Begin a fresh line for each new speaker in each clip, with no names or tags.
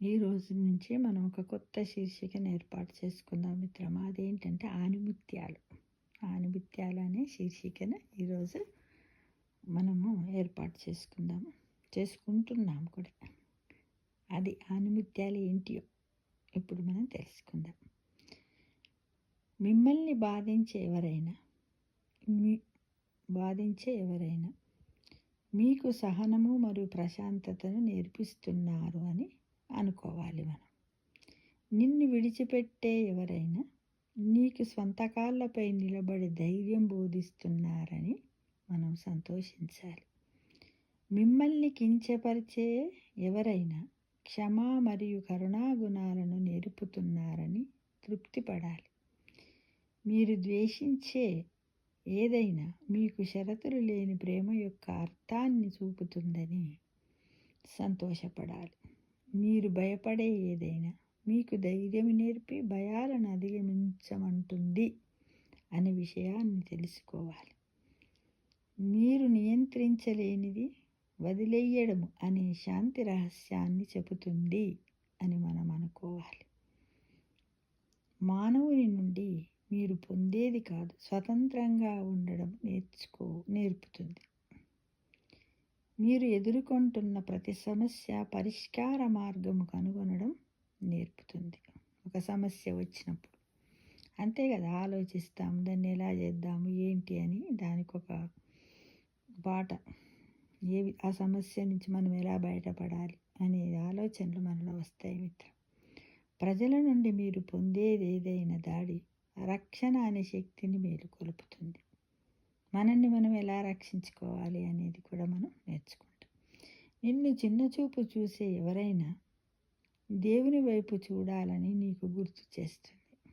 ఈ రోజు నుంచి మనం ఒక కొత్త శీర్షికను ఏర్పాటు చేసుకుందాం మిత్రమా. అదేంటంటే ఆణిముత్యాలు. ఆణిముత్యాలు అనే శీర్షికను ఈరోజు మనము ఏర్పాటు చేసుకుంటున్నాం కూడా. అది ఆణిముత్యాలు ఏంటియో ఇప్పుడు మనం తెలుసుకుందాం. మిమ్మల్ని బాధించే ఎవరైనా మీకు సహనము మరియు ప్రశాంతతను నేర్పిస్తున్నారు అని అనుకోవాలి మనం. నిన్ను విడిచిపెట్టే ఎవరైనా నీకు స్వంత కాళ్ళపై నిలబడి ధైర్యం బోధిస్తున్నారని మనం సంతోషించాలి. మిమ్మల్ని కించపరిచే ఎవరైనా క్షమ మరియు కరుణా గుణాలను నేర్పుతున్నారని తృప్తిపడాలి. మీరు ద్వేషించే ఏదైనా మీకు షరతులు లేని ప్రేమ యొక్క అర్థాన్ని చూపుతుందని సంతోషపడాలి. మీరు భయపడే ఏదైనా మీకు ధైర్యం నేర్పి భయాలను అధిగమించమంటుంది అనే విషయాన్ని తెలుసుకోవాలి. మీరు నియంత్రించలేనిది వదిలేయడం అనే శాంతి రహస్యాన్ని చెబుతుంది అని మనం అనుకోవాలి. మానవుని నుండి మీరు పొందేది కాదు, స్వతంత్రంగా ఉండడం నేర్పుతుంది. మీరు ఎదుర్కొంటున్న ప్రతి సమస్య పరిష్కార మార్గము కనుగొనడం నేర్పుతుంది. ఒక సమస్య వచ్చినప్పుడు అంతే కదా, ఆలోచిస్తాం దాన్ని ఎలా చేద్దాము ఏంటి అని. దానికి ఒక బాట, ఆ సమస్య నుంచి మనం ఎలా బయటపడాలి అనే ఆలోచనలు మనలో వస్తాయి మిత్రం. ప్రజల నుండి మీరు పొందేది ఏదైనా దాడి రక్షణ అనే శక్తిని మేలుకొలుపుతుంది. మనల్ని మనం ఎలా రక్షించుకోవాలి అనేది కూడా మనం నేర్చుకుంటాం. నిన్ను చిన్నచూపు చూసే ఎవరైనా దేవుని వైపు చూడాలని నీకు గుర్తు చేస్తుంది.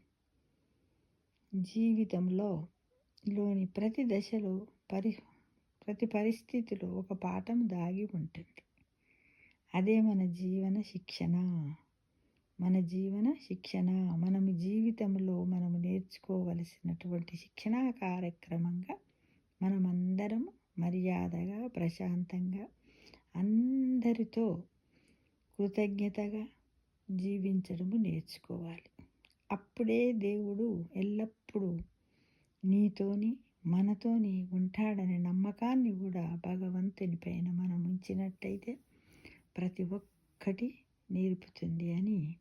జీవితంలోని ప్రతి దశలో ప్రతి పరిస్థితిలో ఒక పాఠం దాగి ఉంటుంది. అదే మన జీవన శిక్షణ. మనము జీవితంలో మనము నేర్చుకోవలసినటువంటి శిక్షణా కార్యక్రమంగా మనమందరం మర్యాదగా, ప్రశాంతంగా, అందరితో కృతజ్ఞతగా జీవించడము నేర్చుకోవాలి. అప్పుడే దేవుడు ఎల్లప్పుడూ నీతోని మనతోని ఉంటాడనే నమ్మకాన్ని కూడా భగవంతుని పైన మనం ఉంచినట్టయితే ప్రతి ఒక్కటి నేర్పుతుంది అని.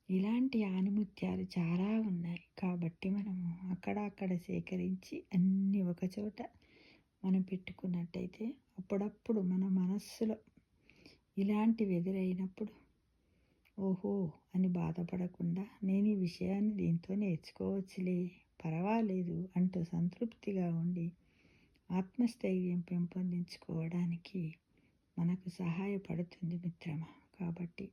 ఇలాంటి ఆణిముత్యాలు చాలా ఉన్నాయి కాబట్టి మనము అక్కడక్కడ సేకరించి అన్నీ ఒకచోట మనం పెట్టుకున్నట్టయితే అప్పుడప్పుడు మన మనస్సులో ఇలాంటివి ఎదురైనప్పుడు ఓహో అని బాధపడకుండా నేను ఈ విషయాన్ని దీంతో నేర్చుకోవచ్చులే, పర్వాలేదు అంటూ సంతృప్తిగా ఉండి ఆత్మస్థైర్యం పెంపొందించుకోవడానికి మనకు సహాయపడుతుంది మిత్రమా. కాబట్టి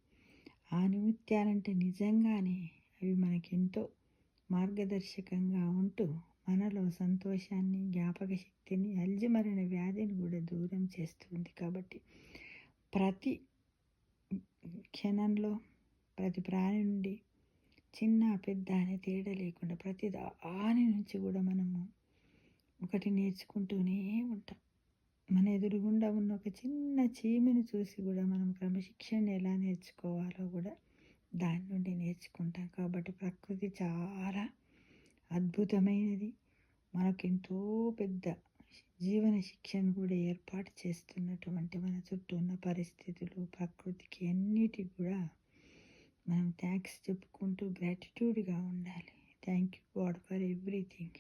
ఆణిముత్యాలంటే నిజంగానే అవి మనకెంతో మార్గదర్శకంగా ఉంటూ మనలో సంతోషాన్ని, జ్ఞాపక శక్తిని, అల్జిమరణ వ్యాధిని కూడా దూరం చేస్తుంది. కాబట్టి ప్రతి క్షణంలో ప్రతి ప్రాణి నుండి చిన్న పెద్ద అనే తేడా లేకుండా ప్రతి దాని నుంచి కూడా మనము ఒకటి నేర్చుకుంటూనే ఉంటాం. మన ఎదురుగుండా ఉన్న ఒక చిన్న చీమను చూసి కూడా మనం క్రమశిక్షణ ఎలా నేర్చుకోవాలో కూడా దాని నుండి నేర్చుకుంటాం. కాబట్టి ప్రకృతి చాలా అద్భుతమైనది. మనకెంతో పెద్ద జీవన శిక్షను కూడా ఏర్పాటు చేస్తున్నటువంటి మన చుట్టూ ఉన్న పరిస్థితులు, ప్రకృతికి అన్నిటికి కూడా మనం థ్యాంక్స్ చెప్పుకుంటూ గ్రాటిట్యూడ్గా ఉండాలి. Thank you God for everything.